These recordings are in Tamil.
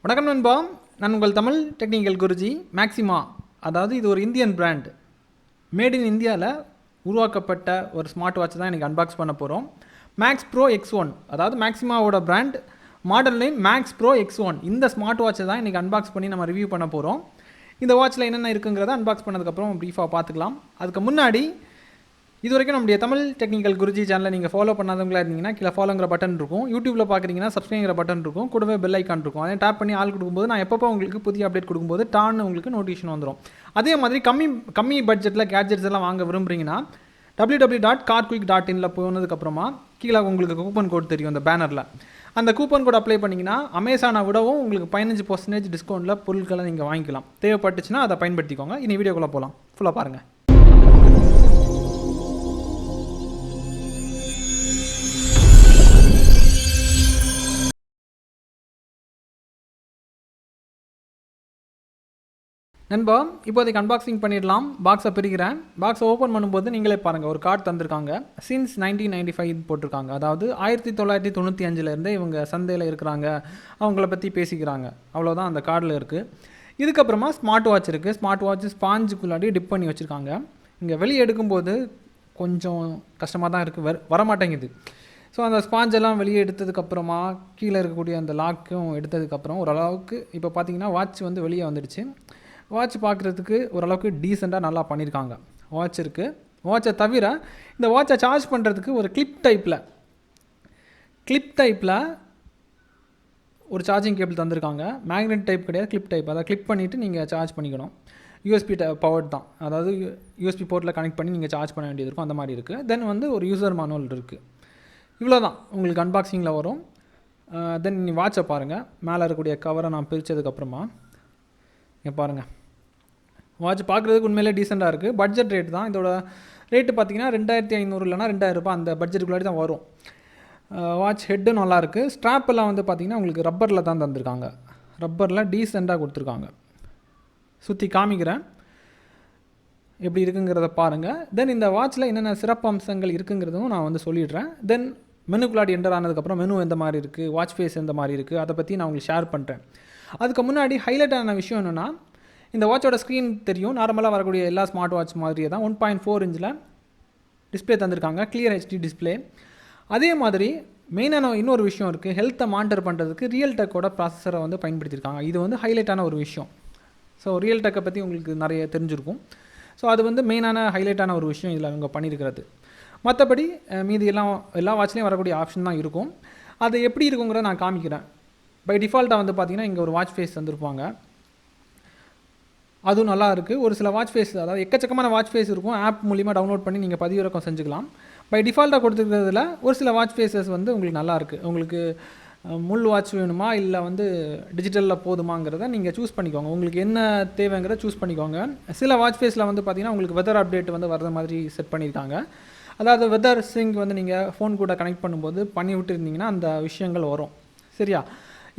வணக்கம் நண்பா, நான் உங்கள் தமிழ் டெக்னிக்கல் குருஜி. மேக்ஸிமா, அதாவது இது ஒரு இந்தியன் பிராண்ட், மேட் இன் இந்தியாவில் உருவாக்கப்பட்ட ஒரு ஸ்மார்ட் வாட்ச் தான் இன்றைக்கி அன்பாக்ஸ் பண்ண போகிறோம். மேக்ஸ் ப்ரோ X1, அதாவது மேக்ஸிமாவோட பிராண்ட், model name Max Pro X1. இந்த ஸ்மார்ட் வாட்சை தான் இன்றைக்கி அன்பாக்ஸ் பண்ணி நம்ம ரிவ்யூ பண்ண போகிறோம். இந்த வாட்சில் என்னென்ன இருக்குங்கிறத அன்பாக்ஸ் பண்ணதுக்கப்புறம் ப்ரீஃபாக பார்த்துக்கலாம். அதுக்கு முன்னாடி இது வரைக்கும் நம்முடைய தமிழ் டெக்னிக்கல் குருஜி சேனலை நீங்கள் ஃபாலோ பண்ணாதவங்களா இருந்தீங்கன்னா கீழே ஃபாலோங்கிற பட்டன் இருக்கும். யூடியூப்பில் பார்க்குறீங்கன்னா சப்ஸ்கிரைங்கிற பட்டன் இருக்கும். கூடவே பெல் ஐக்கான் இருக்கும். அதை டேப் பண்ணி ஆள் கொடுக்கும்போது நான் எப்பப்போ உங்களுக்கு புதிய அப்டேட் கொடுக்கும்போது டான்னு உங்களுக்கு நோட்டிஃபிகேஷன் வந்துடும். அதே மாதிரி கம்மி பட்ஜெட்டில் கேட்ஜெட்ஸ் எல்லாம் வாங்க விரும்புகிறீங்கன்னா www.carquick.in போனதுக்கப்புறமா கீழே உங்களுக்கு கூப்பன் கோட் தெரியும் அந்த பேனரில். அந்த கூப்பன் கோட் அப்ளை பண்ணிங்கன்னா அமேசானை விடவும் உங்களுக்கு 15% டிஸ்கவுண்ட்டில் பொருட்களை நீங்கள் வாங்கிக்கலாம். தேவைப்பட்டுச்சுன்னா அதை பயன்படுத்திக்கோங்க. இனி வீடியோக்குள்ளே போகலாம். ஃபுல்லாக பாருங்கள். நண்பா, இப்போதைக்கு அன்பாக்சிங் பண்ணிடலாம். பாக்ஸை பிரிக்கிறேன். பாக்ஸை ஓப்பன் பண்ணும்போது நீங்களே பாருங்கள், ஒரு கார்டு தந்திருக்காங்க. சின்ஸ் 1995 போட்டிருக்காங்க. அதாவது 1995 இவங்க சந்தையில் இருக்கிறாங்க, அவங்கள பற்றி பேசிக்கிறாங்க. அவ்வளோதான் அந்த கார்டில் இருக்குது. இதுக்கப்புறமா ஸ்மார்ட் வாட்ச் இருக்குது. ஸ்மார்ட் வாட்ச் ஸ்பாஞ்சுக்குள்ளாடி டிப் பண்ணி வச்சுருக்காங்க. இங்கே வெளியே எடுக்கும்போது கொஞ்சம் கஷ்டமாக தான் இருக்குது, வரமாட்டேங்குது. ஸோ அந்த ஸ்பாஞ்செல்லாம் வெளியே எடுத்ததுக்கப்புறமா கீழே இருக்கக்கூடிய அந்த லாக்கும் எடுத்ததுக்கப்புறம் ஓரளவுக்கு இப்போ பார்த்தீங்கன்னா வாட்ச் வந்து வெளியே வந்துடுச்சு. வாட்ச் பார்க்குறதுக்கு ஓரளவுக்கு டீசெண்டாக நல்லா பண்ணியிருக்காங்க. வாட்ச் இருக்குது. வாட்சை தவிர இந்த வாட்சை சார்ஜ் பண்ணுறதுக்கு ஒரு கிளிப் டைப்பில் ஒரு சார்ஜிங் கேபிள் தந்திருக்காங்க. மேக்னெட் டைப் கிடையாது, கிளிப் டைப். அதை கிளிக் பண்ணிவிட்டு நீங்கள் சார்ஜ் பண்ணிக்கணும். யூஎஸ்பி பவர்ட் தான், அதாவது யூஎஸ்பி போர்ட்டில் கனெக்ட் பண்ணி நீங்கள் சார்ஜ் பண்ண வேண்டியது இருக்கும். அந்த மாதிரி இருக்குது. தென் வந்து ஒரு யூசர் மேனுவல் இருக்குது. இவ்வளோ தான் உங்களுக்கு அன்பாக்சிங்கில் வரும். தென் நீ வாட்சை பாருங்கள். மேலே இருக்கக்கூடிய கவரை நான் பிரித்ததுக்கப்புறமா இங்கே பாருங்கள், வாட்ச் பார்க்குறதுக்கு உண்மையிலே டீசெண்டாக இருக்குது. பட்ஜெட் ரேட் தான். இதோட ரேட்டு பார்த்தீங்கன்னா 2500 இல்லைனா 2000 ரூபாய் அந்த பட்ஜெட்டுக்குள்ளாடி தான் வரும். வாட்ச் ஹெட்டு நல்லாயிருக்கு. ஸ்ட்ராப் எல்லாம் வந்து பார்த்திங்கன்னா உங்களுக்கு ரப்பரில் தான் தந்திருக்காங்க. ரப்பரில் டீசெண்டாக கொடுத்துருக்காங்க. சுற்றி காமிக்கிறேன் எப்படி இருக்குங்கிறத பாருங்கள். தென் இந்த வாட்சில் என்னென்ன சிறப்பு அம்சங்கள் இருக்குங்கிறதும் நான் வந்து சொல்லிடுறேன். தென் மெனுக்குள்ளாடி என்டர் ஆனதுக்கப்புறம் மெனு எந்த மாதிரி இருக்குது, வாட்ச் ஃபேஸ் எந்த மாதிரி இருக்குது, அதை பற்றி நான் உங்களுக்கு ஷேர் பண்ணுறேன். அதுக்கு முன்னாடி ஹைலைட்டான விஷயம் என்னென்னா, இந்த வாட்சோட ஸ்க்ரீன் தெரியும். நார்மலாக வரக்கூடிய எல்லா ஸ்மார்ட் வாட்ச் மாதிரியே தான் 1.4 இன்ச்சில் டிஸ்பிளே தந்திருக்காங்க. Clear HD display. அதே மாதிரி மெயினான இன்னொரு விஷயம் இருக்குது. ஹெல்த்தை மானிட்டர் பண்ணுறதுக்கு ரியல் டெக்கோட ப்ராசஸரை வந்து பயன்படுத்தியிருக்காங்க. இது வந்து ஹைலைட்டான ஒரு விஷயம். ஸோ ரியல் டெக்கை பற்றி உங்களுக்கு நிறைய தெரிஞ்சிருக்கும். ஸோ அது வந்து மெயினான ஹைலைட்டான ஒரு விஷயம் இதில் அவங்க பண்ணியிருக்கிறது. மற்றபடி மீதி எல்லா வாட்ச்லேயும் வரக்கூடிய ஆப்ஷன் தான் இருக்கும். அது எப்படி இருக்குங்கிறத நான் காமிக்கிறேன். பை டிஃபால்ட்டாக வந்து பார்த்திங்கன்னா இங்கே ஒரு வாட்ச் ஃபேஸ் தந்திருப்பாங்க. அதுவும் நல்லா இருக்குது. ஒரு சில வாட்ச் ஃபேஸ், அதாவது எக்கச்சக்கமான வாட்ச் ஃபேஸ் இருக்கும். ஆப் மூலிமா டவுன்லோட் பண்ணி நீங்கள் பதிவிறக்கம் செஞ்சுக்கலாம். பை டிஃபால்ட்டாக கொடுத்துருக்கிறதுல ஒரு சில வாட்ச் ஃபேஸஸ் வந்து உங்களுக்கு நல்லா இருக்குது. உங்களுக்கு முள் வாட்ச் வேணுமா இல்லை வந்து டிஜிட்டலில் போதுமாங்கிறத நீங்கள் சூஸ் பண்ணிக்கோங்க. உங்களுக்கு என்ன தேவைங்கிறத சூஸ் பண்ணிக்கோங்க. சில வாட்ச் ஃபேஸில் வந்து பார்த்திங்கன்னா உங்களுக்கு வெதர் அப்டேட் வந்து வர்ற மாதிரி செட் பண்ணியிருக்காங்க. அதாவது வெதர் சிங்க் வந்து நீங்கள் ஃபோன் கூட கனெக்ட் பண்ணும்போது பண்ணி விட்டுருந்தீங்கன்னா அந்த விஷயங்கள் வரும். சரியா?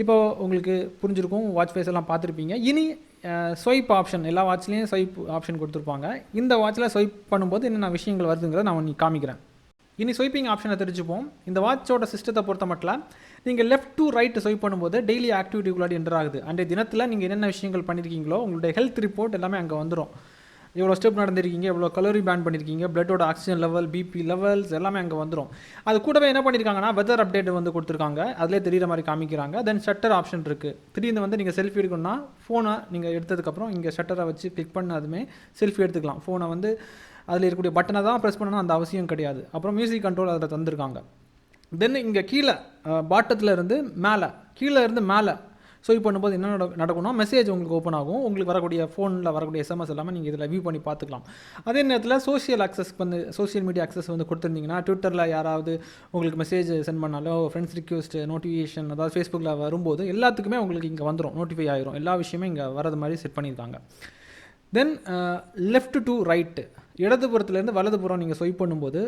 இப்போ உங்களுக்கு புரிஞ்சிருக்கும். வாட்ச் ஃபேஸ் எல்லாம் பார்த்துருப்பீங்க. இனி ஸ்வைப் ஆப்ஷன், எல்லா வாட்ச்லேயும் ஸ்வைப் ஆப்ஷன் கொடுத்துருப்பாங்க. இந்த வாட்சில் ஸ்வைப் பண்ணும்போது என்னென்ன விஷயங்கள் வருதுங்கிறத நான் உங்களுக்கு காமிக்கிறேன். இனி ஸ்வைப்பிங் ஆப்ஷனை தெரிஞ்சுப்போம். இந்த வாட்சோட சிஸ்டத்தை பொறுத்த மட்டும் நீங்கள் லெஃப்ட் டு ரைட் ஸ்வைப் பண்ணும்போது டெய்லி ஆக்டிவிட்டிக்குள்ளாடி என்டர் ஆகுது. அன்றைய தினத்தில் நீங்கள் என்னென்ன விஷயங்கள் பண்ணியிருக்கீங்களோ உங்களுடைய ஹெல்த் ரிப்போர்ட் எல்லாமே அங்கே வந்துடும். எவ்வளோ ஸ்டெப் நடந்திருக்கீங்க, எவ்வளோ கலோரி பேன் பண்ணியிருக்கீங்க, பிளட்டோட ஆக்சிஜன் லெவல், பிபி லெவல்ஸ் எல்லாமே அங்கே வந்துடும். அது கூடவே என்ன பண்ணியிருக்காங்கன்னா வெதர் அப்டேட் வந்து கொடுத்துருக்காங்க. அதிலே தெரிகிற மாதிரி காமிக்கிறாங்க. தென் ஷட்டர் ஆப்ஷன் இருக்குது. திடீர்னு வந்து நீங்கள் செல்ஃபி எடுக்கணும்னா ஃபோனை நீங்கள் எடுத்ததுக்கப்புறம் இங்கே ஷட்டரை வச்சு கிளிக் பண்ணதுமே செல்ஃபி எடுத்துக்கலாம். ஃபோனை வந்து அதில் இருக்கக்கூடிய பட்டனை தான் ப்ரெஸ் பண்ணணும் அந்த அவசியம் கிடையாது. அப்புறம் மியூசிக் கண்ட்ரோல் அதில் தந்திருக்காங்க. தென் இங்கே கீழே பாட்டத்தில் இருந்து மேலே ஸ்வைப் பண்ணும்போது என்ன நடக்கும்னா மெசேஜ் உங்களுக்கு ஓப்பன் ஆகும். உங்களுக்கு வரக்கூடிய ஃபோனில் வரக்கூடிய SMS எல்லாமே நீங்கள் இதில் வியூ பண்ணி பார்த்துக்கலாம். அதே நேரத்தில் சோஷியல் மீடியா அக்சஸ் வந்து கொடுத்துருந்தீங்கன்னா ட்விட்டரில் யாராவது உங்களுக்கு மெசேஜ் சென்ட் பண்ணாலோ, ஃப்ரெண்ட்ஸ் ரிக்வெஸ்ட், நோட்டிஃபிகேஷன், அதாவது ஃபேஸ்புக்கில் வரும்போது எல்லாத்துக்குமே உங்களுக்கு இங்கே வந்துடும், நோட்டிஃபை ஆகிரும். எல்லா விஷயமே இங்கே வரது மாதிரி செட் பண்ணியிருக்காங்க. தென் லெஃப்ட் டு ரைட்டு, இடதுபுறத்துலேருந்து வலதுபுறம் நீங்கள் ஸ்வைப் பண்ணும்போது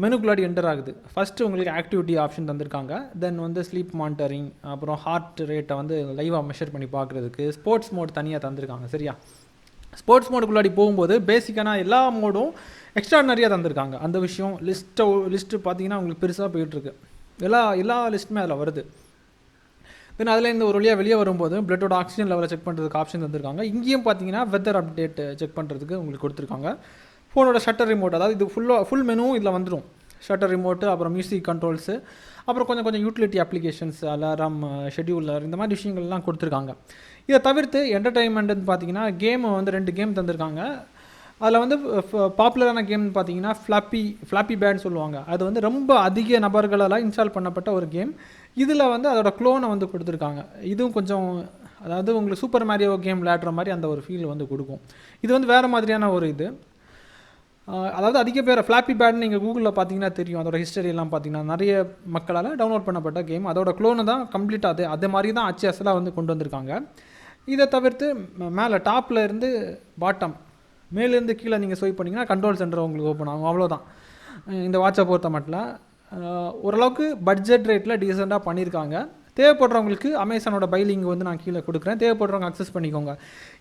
மெனுக்குள்ளாடி என்டர் ஆகுது. ஃபஸ்ட்டு உங்களுக்கு ஆக்டிவிட்டி ஆப்ஷன் தந்திருக்காங்க. தென் வந்து ஸ்லீப் மானிட்டரிங், அப்புறம் ஹார்ட் ரேட்டை வந்து லைவாக மெஷர் பண்ணி பார்க்குறதுக்கு ஸ்போர்ட்ஸ் மோட் தனியாக தந்திருக்காங்க. சரியா? ஸ்போர்ட்ஸ் மோடுக்குள்ளாடி போகும்போது பேசிக்கான எல்லா மோடும் எக்ஸ்ட்ராடனரியாக தந்திருக்காங்க. அந்த விஷயம் லிஸ்ட்டு பார்த்தீங்கன்னா உங்களுக்கு பெருசாக போயிட்டுருக்கு. எல்லா லிஸ்ட்டுமே அதில் வருது. தென் அதில் இந்த ஒரு வழியாக வெளியே வரும்போது பிளட்டோட ஆக்சிஜன் லெவலை செக் பண்ணுறதுக்கு ஆப்ஷன் தந்திருக்காங்க. இங்கேயும் பார்த்தீங்கன்னா வெதர் அப்டேட் செக் பண்ணுறதுக்கு உங்களுக்கு கொடுத்துருக்காங்க. ஃபோனோட ஷட்டர் ரிமோட், அதாவது இது ஃபுல் மெனுவும் இதில் வந்துடும். ஷட்டர் ரிமோட்டு, அப்புறம் மியூசிக் கண்ட்ரோல்ஸு, அப்புறம் கொஞ்சம் யூட்டிலிட்டி அப்ளிகேஷன்ஸ், அலாரம், ஷெட்யூலர், இந்த மாதிரி விஷயங்கள்லாம் கொடுத்துருக்காங்க. இதை தவிர்த்து என்டர்டைன்மெண்ட்னு பார்த்தீங்கன்னா கேம் வந்து 2 கேம் தந்திருக்காங்க. அதில் வந்து பாப்புலரான கேம்னு பார்த்தீங்கன்னா ஃப்ளாப்பி பேட்னு சொல்லுவாங்க. அது வந்து ரொம்ப அதிக நபர்களால் இன்ஸ்டால் பண்ணப்பட்ட ஒரு கேம். இதில் வந்து அதோட க்ளோனை வந்து கொடுத்துருக்காங்க. இதுவும் கொஞ்சம், அதாவது உங்களுக்கு சூப்பர் மேரியோ கேம் விளையாடுற மாதிரி அந்த ஒரு ஃபீல் வந்து கொடுக்கும். இது வந்து வேறு மாதிரியான ஒரு இது. அதாவது அதிக பேர் ஃப்ளாப்பி பேட்னு நீங்கள் கூகுளில் பார்த்தீங்கன்னா தெரியும். அதோட ஹிஸ்டரியெல்லாம் பார்த்தீங்கன்னா நிறைய மக்களால் டவுன்லோட் பண்ணப்பட்ட கேம். அதோட க்ளோனு தான் கம்ப்ளீட்டாக அதே மாதிரி தான் அச்சு அசலாக வந்து கொண்டு வந்திருக்காங்க. இதை தவிர்த்து மேலே டாப்பில் இருந்து பாட்டம், மேலேருந்து கீழே நீங்கள் ஸ்வைப் பண்ணிங்கன்னா கண்ட்ரோல் சென்டர் உங்களுக்கு ஓப்பன் ஆகும். அவ்வளோதான் இந்த வாட்சை பொறுத்த மட்டும். ஓரளவுக்கு பட்ஜெட் ரேட்டில் டீசெண்டாக பண்ணியிருக்காங்க. தேவைப்படுறவங்களுக்கு அமேசானோட பை லிங்க் வந்து நான் கீழே கொடுக்குறேன். தேவைப்படுறவங்க அக்சஸ் பண்ணிக்கோங்க.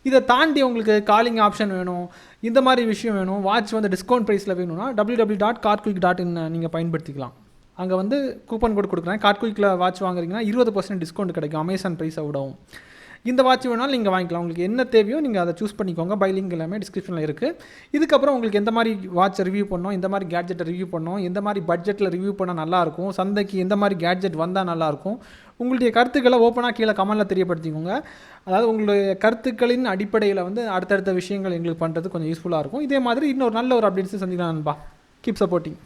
இதை தாண்டி உங்களுக்கு காலிங் ஆப்ஷன் வேணும், இந்த மாதிரி விஷயம் வேணும், வாட்ச் வந்து டிஸ்கவுண்ட் ப்ரைஸில் வேணும்னா www.cartquick.in நீங்கள் பயன்படுத்திக்கலாம். அங்கே வந்து கூப்பன் கோட் கொடுக்குறேன். கார்ட்குயிக்கில் வாட்ச் வாங்குறீங்கன்னா 20% டிஸ்கவுண்ட் கிடைக்கும் அமேசான் ப்ரைஸை விடவும். இந்த வாட்ச் வேணாலும் நீங்கள் வாங்கிக்கலாம். உங்களுக்கு என்ன தேவையோ நீங்கள் அதை சூஸ் பண்ணிக்கோங்க. பை லிங்க் எல்லாமே டிஸ்கிரிப்ஷனில் இருக்குது. இதுக்கப்புறம் உங்களுக்கு எந்த மாதிரி வாட்சை ரிவ்யூ பண்ணோம், எந்த மாதிரி கேட்ஜெட்டை ரிவ்யூ பண்ணோம், எந்த மாதிரி பட்ஜெட்டில் ரிவ்யூ பண்ணால் நல்லாயிருக்கும், சந்தைக்கு எந்த மாதிரி கேட்ஜெட் வந்தால் நல்லாயிருக்கும், உங்களுடைய கருத்துக்களை ஓப்பனாக கீழே கமெண்டில் தெரியப்படுத்திக்கோங்க. அதாவது உங்களுடைய கருத்துக்களின் அடிப்படையில் வந்து அடுத்தடுத்த விஷயங்கள் எங்களுக்கு பண்ணுறது கொஞ்சம் யூஸ்ஃபுல்லாக இருக்கும். இதே மாதிரி இன்னொரு நல்ல ஒரு அப்டேட்ஸை சந்திக்கலாம் நண்பா. Keep supporting.